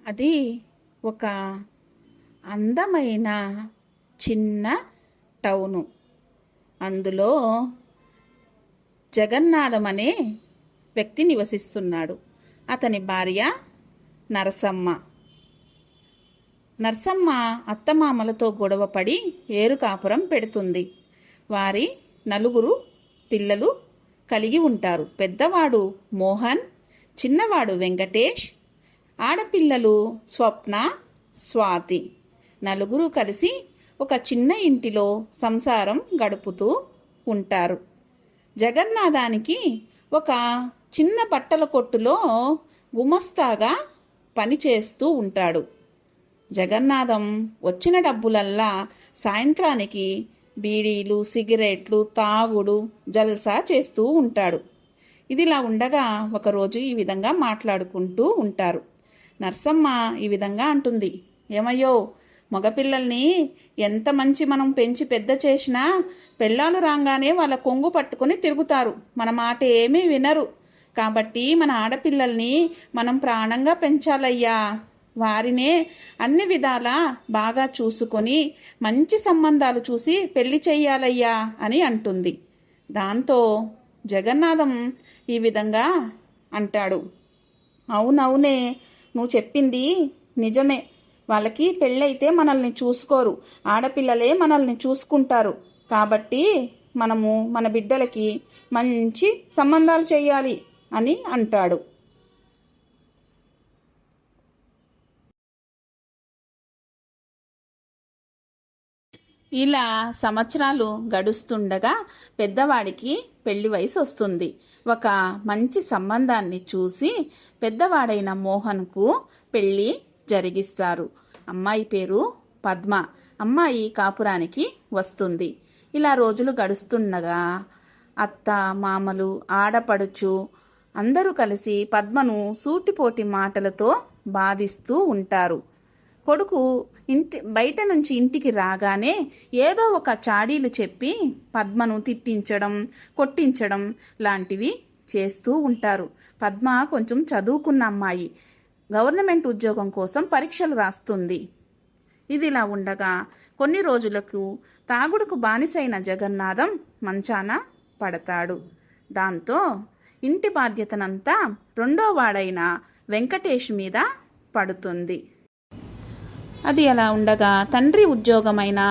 అది ఒక అందమైన చిన్న టౌను. అందులో జగన్నాథం అనే వ్యక్తి నివసిస్తున్నాడు. అతని భార్య నరసమ్మ. నరసమ్మ అత్తమామలతో గొడవపడి ఏరు కాపురం పెడుతుంది. వారి నలుగురు పిల్లలు కలిగి ఉంటారు. పెద్దవాడు మోహన్, చిన్నవాడు వెంకటేష్, ఆడపిల్లలు స్వప్న, స్వాతి. నలుగురు కలిసి ఒక చిన్న ఇంటిలో సంసారం గడుపుతూ ఉంటారు. జగన్నాథానికి ఒక చిన్న బట్టల కొట్టులో గుమస్తాగా పనిచేస్తూ ఉంటాడు. జగన్నాథం వచ్చిన డబ్బులల్లా సాయంత్రానికి బీడీలు, సిగరెట్లు, తాగుడు, జల్సా చేస్తూ ఉంటాడు. ఇదిలా ఉండగా ఒకరోజు ఈ విధంగా మాట్లాడుకుంటూ ఉంటారు. నర్సమ్మ ఈ విధంగా అంటుంది, ఏమయ్యో, మగపిల్లల్ని ఎంత మంచి మనం పెంచి పెద్ద చేసినా పెళ్ళాలు రాగానే వాళ్ళ కొంగు పట్టుకొని తిరుగుతారు, మన మాట ఏమీ వినరు. కాబట్టి మన ఆడపిల్లల్ని మనం ప్రాణంగా పెంచాలయ్యా. వారినే అన్ని విధాలా బాగా చూసుకొని మంచి సంబంధాలు చూసి పెళ్లి చెయ్యాలయ్యా అని అంటుంది. దాంతో జగన్నాథం ఈ విధంగా అంటాడు, అవునవునే, నువ్వు చెప్పింది నిజమే. వాళ్ళకి పెళ్ళైతే మనల్ని చూసుకోరు, ఆడపిల్లలే మనల్ని చూసుకుంటారు. కాబట్టి మనము మన బిడ్డలకి మంచి సంబంధాలు చేయాలి అని అంటాడు. ఇలా సంవత్సరాలు గడుస్తుండగా పెద్దవాడికి పెళ్లి వయసు వస్తుంది. ఒక మంచి సంబంధాన్ని చూసి పెద్దవాడైన మోహన్కు పెళ్లి జరిగిస్తారు. అమ్మాయి పేరు పద్మ. అమ్మాయి కాపురానికి వస్తుంది. ఇలా రోజులు గడుస్తుండగా అత్త, మామలు, ఆడపడుచు అందరూ కలిసి పద్మను సూటిపోటి మాటలతో బాధిస్తూ ఉంటారు. కొడుకు బయట నుంచి ఇంటికి రాగానే ఏదో ఒక చాడీలు చెప్పి పద్మను తిట్టించడం, కొట్టించడం లాంటివి చేస్తూ ఉంటారు. పద్మ కొంచెం చదువుకున్న అమ్మాయి, గవర్నమెంట్ ఉద్యోగం కోసం పరీక్షలు రాస్తుంది. ఇదిలా ఉండగా కొన్ని రోజులకు తాగుడుకు బానిసైన జగన్నాథం మంచాన పడతాడు. దాంతో ఇంటి బాధ్యతనంతా రెండో వాడైన వెంకటేష్ మీద పడుతుంది. అది అలా ఉండగా తండ్రి ఉద్యోగమైన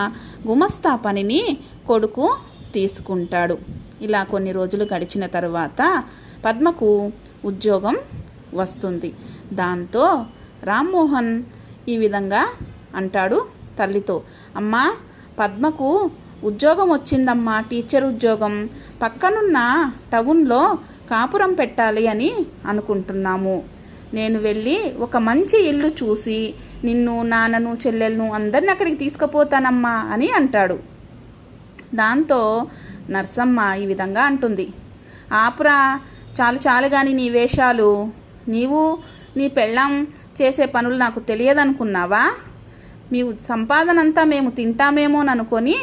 గుమస్తా పనిని కొడుకు తీసుకుంటాడు. ఇలా కొన్ని రోజులు గడిచిన తరువాత పద్మకు ఉద్యోగం వస్తుంది. దాంతో రామ్మోహన్ ఈ విధంగా అంటాడు తల్లితో, అమ్మా, పద్మకు ఉద్యోగం వచ్చిందమ్మా, టీచర్ ఉద్యోగం. పక్కనున్న టౌన్లో కాపురం పెట్టాలి అని అనుకుంటున్నాము. నేను వెళ్ళి ఒక మంచి ఇల్లు చూసి నిన్ను, నాన్నను, చెల్లెలను అందరిని అక్కడికి తీసుకుపోతానమ్మా అని అంటాడు. దాంతో నర్సమ్మ ఈ విధంగా అంటుంది, ఆపురా, చాలు చాలు కానీ నీ వేషాలు. నీవు నీ పెళ్ళాం చేసే పనులు నాకు తెలియదనుకున్నావా? మీ సంపాదనంతా మేము తింటామేమోననుకొని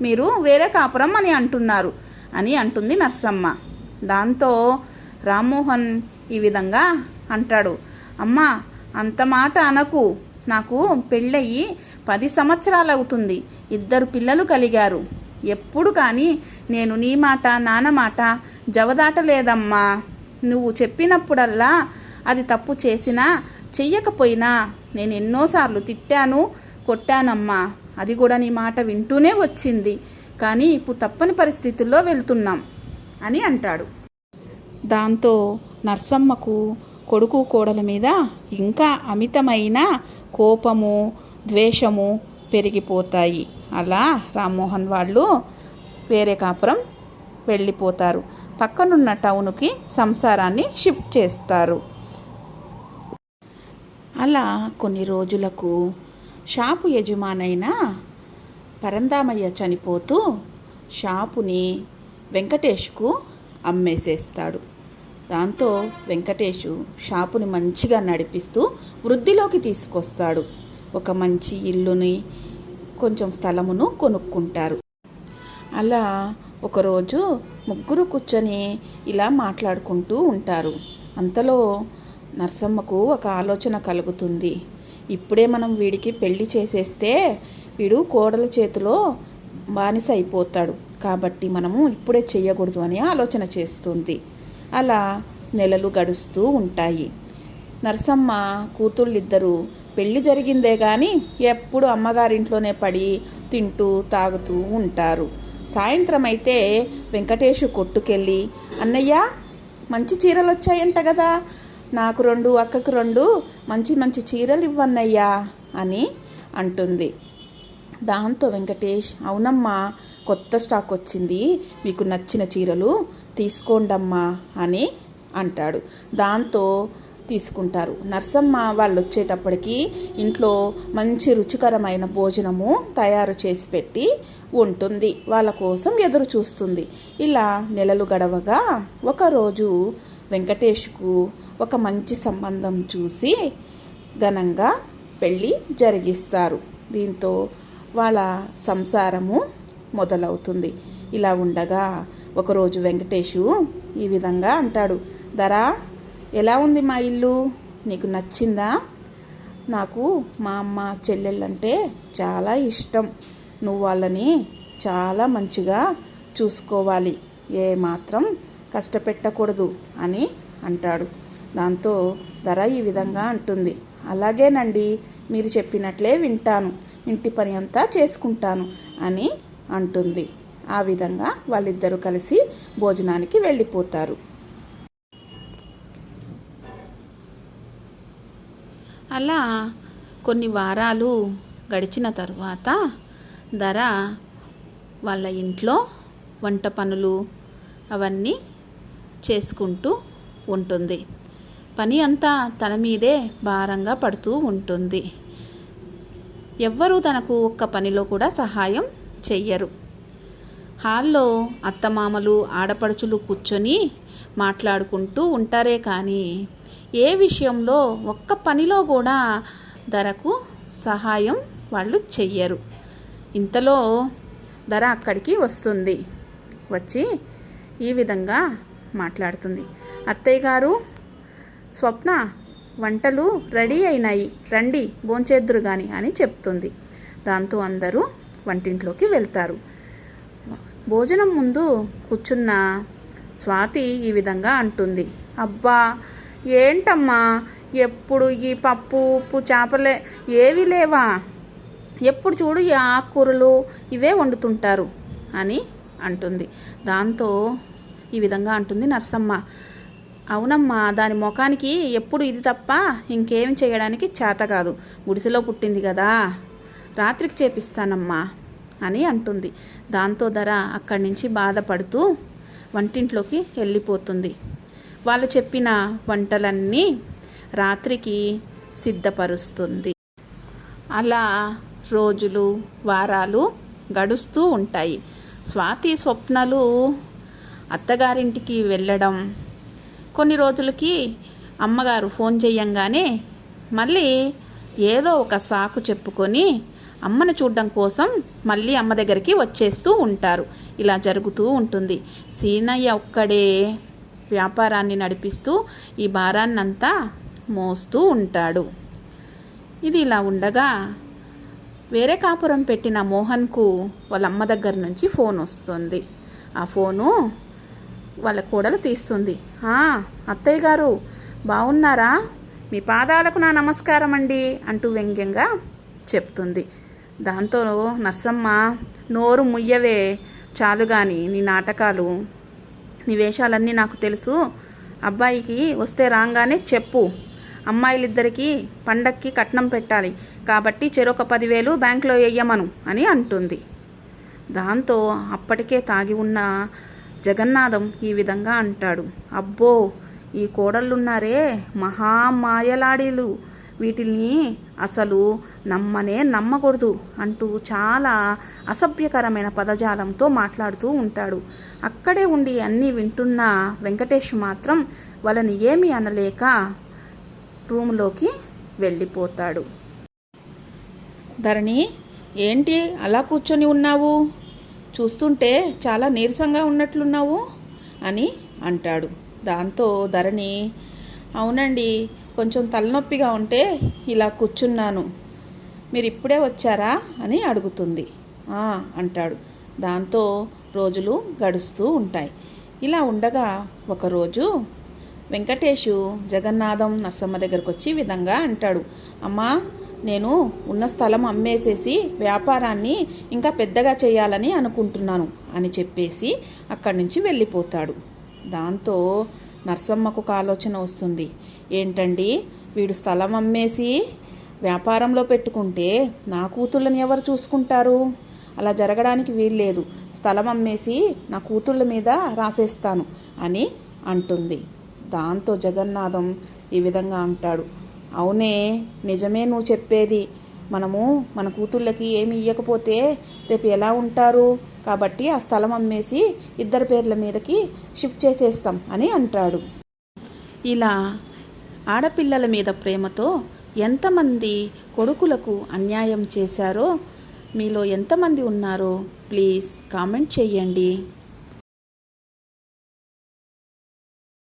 మీరు వేరే కాపురం అని అంటున్నారు అని అంటుంది నర్సమ్మ. దాంతో రామ్మోహన్ ఈ విధంగా అంటాడు, అమ్మా, అంత మాట అనకు. నాకు పెళ్ళయి 10 సంవత్సరాలు అవుతుంది. 2 పిల్లలు కలిగారు. ఎప్పుడు కానీ నేను నీ మాట, నాన్న మాట జవదాటలేదమ్మా. నువ్వు చెప్పినప్పుడల్లా అది తప్పు చేసినా చెయ్యకపోయినా నేను ఎన్నోసార్లు తిట్టాను, కొట్టానమ్మా. అది కూడా నీ మాట వింటూనే వచ్చింది. కానీ ఇప్పుడు తప్పని పరిస్థితుల్లో వెళ్తున్నాం అని అంటాడు. దాంతో నర్సమ్మకు కొడుకు కోడల మీద ఇంకా అమితమైన కోపము, ద్వేషము పెరిగిపోతాయి. అలా రామ్మోహన్ వాళ్ళు వేరే కాపురం వెళ్ళిపోతారు. పక్కనున్న టౌన్కి సంసారాన్ని షిఫ్ట్ చేస్తారు. అలా కొన్ని రోజులకు షాపు యజమానైన పరందామయ్య చనిపోతూ షాపుని వెంకటేష్కు అమ్మేసేస్తాడు. దాంతో వెంకటేషు షాపుని మంచిగా నడిపిస్తూ వృద్ధిలోకి తీసుకొస్తాడు. ఒక మంచి ఇల్లుని, కొంచెం స్థలమును కొనుక్కుంటారు. అలా ఒకరోజు ముగ్గురు కూర్చొని ఇలా మాట్లాడుకుంటూ ఉంటారు. అంతలో నర్సమ్మకు ఒక ఆలోచన కలుగుతుంది. ఇప్పుడే మనం వీడికి పెళ్లి చేసేస్తే వీడు కోడల చేతిలో బానిస అయిపోతాడు, కాబట్టి మనము ఇప్పుడే చెయ్యకూడదు అని ఆలోచన చేస్తుంది. అలా నెలలు గడుస్తూ ఉంటాయి. నరసమ్మ కూతుళ్ళిద్దరూ పెళ్లి జరిగిందే కానీ ఎప్పుడు అమ్మగారింట్లోనే పడి తింటూ తాగుతూ ఉంటారు. సాయంత్రం అయితే వెంకటేష్ కొట్టుకెళ్ళి, అన్నయ్య మంచి చీరలు వచ్చాయంట కదా, నాకు 2 అక్కకు 2 మంచి మంచి చీరలు ఇవ్వన్నయ్యా అని అంటుంది. దాంతో వెంకటేష్, అవునమ్మా కొత్త స్టాక్ వచ్చింది, మీకు నచ్చిన చీరలు తీసుకోండమ్మా అని అంటాడు. దాంతో తీసుకుంటారు. నరసమ్మ వాళ్ళు వచ్చేటప్పటికి ఇంట్లో మంచి రుచికరమైన భోజనము తయారు చేసి పెట్టి ఉంటుంది. వాళ్ళ కోసం ఎదురు చూస్తుంది. ఇలా నెలలు గడవగా ఒకరోజు వెంకటేష్కు ఒక మంచి సంబంధం చూసి ఘనంగా పెళ్ళి జరిగిస్తారు. దీంతో వాళ్ళ సంసారము మొదలవుతుంది. ఇలా ఉండగా ఒకరోజు వెంకటేషు ఈ విధంగా అంటాడు, దరా ఎలా ఉంది మా ఇల్లు, నీకు నచ్చిందా? నాకు మా అమ్మ చెల్లెళ్ళంటే చాలా ఇష్టం, నువ్వు వాళ్ళని చాలా మంచిగా చూసుకోవాలి, ఏ మాత్రం కష్టపెట్టకూడదు అని అంటాడు. దాంతో ధర ఈ విధంగా అంటుంది, అలాగేనండి, మీరు చెప్పినట్లే వింటాను, ఇంటి పని అంతా చేసుకుంటాను అని అంటుంది. ఆ విధంగా వాళ్ళిద్దరూ కలిసి భోజనానికి వెళ్ళిపోతారు. అలా కొన్ని వారాలు గడిచిన తర్వాత ధర వాళ్ళ ఇంట్లో వంట పనులు అవన్నీ చేసుకుంటూ ఉంటుంది. పని అంతా తన మీదే భారంగా పడుతూ ఉంటుంది. ఎవ్వరూ తనకు ఒక్క పనిలో కూడా సహాయం చెయ్యరు. హాల్లో అత్తమామలు ఆడపడుచులు కూర్చొని మాట్లాడుకుంటూ ఉంటారే కానీ ఏ విషయంలో ఒక్క పనిలో కూడా ధరకు సహాయం వాళ్ళు చెయ్యరు. ఇంతలో ధర అక్కడికి వస్తుంది. వచ్చి ఈ విధంగా మాట్లాడుతుంది, అత్తయ్య గారు, స్వప్న వంటలు రెడీ అయినాయి, రండి భోంచేద్దురు గాని అని చెప్తుంది. దాంతో అందరూ వంటింట్లోకి వెళ్తారు. భోజనం ముందు కూర్చున్న స్వాతి ఈ విధంగా అంటుంది, అబ్బా ఏంటమ్మా ఎప్పుడు ఈ పప్పు ఉప్పు చేపలే ఏవి లేవా, ఎప్పుడు చూడు ఈ ఆకుకూరలు ఇవే వండుతుంటారు అని అంటుంది. దాంతో ఈ విధంగా అంటుంది నరసమ్మ, అవునమ్మా, దాని ముఖానికి ఎప్పుడు ఇది తప్ప ఇంకేం చేయడానికి చేత కాదు, గుడిసెలో పుట్టింది కదా, రాత్రికి చేపిస్తానమ్మా అని అంటుంది. దాంతో ధర అక్కడి నుంచి బాధపడుతూ వంటింట్లోకి వెళ్ళిపోతుంది. వాళ్ళు చెప్పిన వంటలన్నీ రాత్రికి సిద్ధపరుస్తుంది. అలా రోజులు వారాలు గడుస్తూ ఉంటాయి. స్వాతి స్వప్నలు అత్తగారింటికి వెళ్ళడం, కొన్ని రోజులకి అమ్మగారు ఫోన్ చేయంగానే మళ్ళీ ఏదో ఒక సాకు చెప్పుకొని అమ్మను చూడడం కోసం మళ్ళీ అమ్మ దగ్గరికి వచ్చేస్తూ ఉంటారు. ఇలా జరుగుతూ ఉంటుంది. సీనయ్య ఒక్కడే వ్యాపారాన్ని నడిపిస్తూ ఈ భారాన్నంతా మోస్తూ ఉంటాడు. ఇది ఇలా ఉండగా వేరే కాపురం పెట్టిన మోహన్కు వాళ్ళ అమ్మ దగ్గర నుంచి ఫోన్ వస్తుంది. ఆ ఫోను వాళ్ళ కోడలు తీస్తుంది. అత్తయ్య గారు బాగున్నారా, మీ పాదాలకు నా నమస్కారం అండి అంటూ వ్యంగ్యంగా చెప్తుంది. దాంతో నర్సమ్మ, నోరు ముయ్యవే చాలు కానీ, నీ నాటకాలు నీ వేషాలన్నీ నాకు తెలుసు, అబ్బాయికి వస్తే రాగానే చెప్పు, అమ్మాయిలిద్దరికీ పండక్కి కట్నం పెట్టాలి కాబట్టి చెరొక 10,000 బ్యాంకులో వేయమను అని అంటుంది. దాంతో అప్పటికే తాగి ఉన్న జగన్నాథం ఈ విధంగా అంటాడు, అబ్బో ఈ కోడళ్ళున్నారే మహామాయలాడీలు, వీటిని అసలు నమ్మనే నమ్మకూడదు అంటూ చాలా అసభ్యకరమైన పదజాలంతో మాట్లాడుతూ ఉంటాడు. అక్కడే ఉండి అన్నీ వింటున్న వెంకటేష్ మాత్రం వాళ్ళని ఏమీ అనలేక రూములోకి వెళ్ళిపోతాడు. ధరణి, ఏంటి అలా కూర్చొని ఉన్నావు, చూస్తుంటే చాలా నీరసంగా ఉన్నట్లున్నావు అని అంటాడు. దాంతో ధరణి, అవునండి కొంచెం తలనొప్పిగా ఉంటే ఇలా కూర్చున్నాను. మీరు ఇప్పుడే వచ్చారా అని అడుగుతుంది. అంటాడు. దాంతో రోజులు గడుస్తూ ఉంటాయి. ఇలా ఉండగా ఒకరోజు వెంకటేషు జగన్నాథం నరసమ్మ దగ్గరకు వచ్చి విధంగా అంటాడు. అమ్మా, నేను ఉన్న స్థలం అమ్మేసేసి వ్యాపారాన్ని ఇంకా పెద్దగా చేయాలని అనుకుంటున్నాను అని చెప్పేసి అక్కడి నుంచి వెళ్ళిపోతాడు. దాంతో నరసమ్మకు ఒక ఆలోచన వస్తుంది. ఏంటండి, వీడు స్థలం అమ్మేసి వ్యాపారంలో పెట్టుకుంటే నా కూతుళ్ళని ఎవరు చూసుకుంటారు? అలా జరగడానికి వీల్లేదు. స్థలం అమ్మేసి నా కూతుళ్ళ మీద రాసేస్తాను అని అంటుంది. దాంతో జగన్నాథం ఈ విధంగా అంటాడు. అవునే, నిజమే నువ్వు చెప్పేది. మనము మన కూతుళ్ళకి ఏమి ఇవ్వకపోతే రేపు ఎలా ఉంటారు? కాబట్టి ఆ స్థలం అమ్మేసి ఇద్దరి పేర్ల మీదకి షిఫ్ట్ చేసేస్తాం అని అంటాడు. ఇలా ఆడపిల్లల మీద ప్రేమతో ఎంతమంది కొడుకులకు అన్యాయం చేశారో మీలో ఎంతమంది ఉన్నారో ప్లీజ్ కామెంట్ చేయండి.